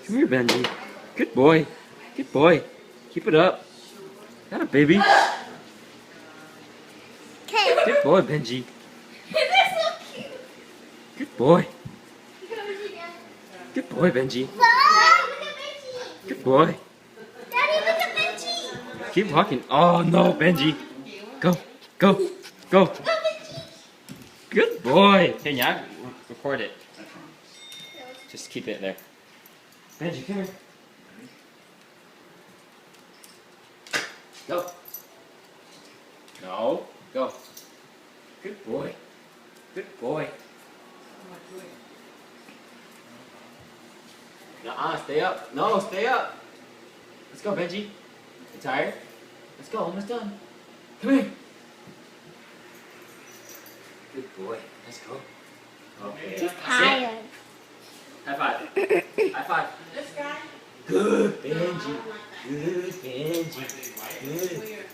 Come here, Benji. Good boy. Good boy. Keep it up. Got a baby. Okay. Good boy, Benji. They're so cute. Good boy. Good boy, Benji. Look at Benji. Good boy. Daddy, look at Benji. Keep walking. Oh no, Benji. Go. Go. Go. Go, Benji. Good boy. Hey, yeah, record it. Just keep it there. Benji, come here. Go. No. Go. Good boy. Good boy. Nuh-uh, stay up. No, stay up. Let's go, Benji. You tired? Let's go, almost done. Come here. Good boy. Let's go. Okay. He's tired. High five. High five. This guy? Good, Benji. Good, Benji. Good.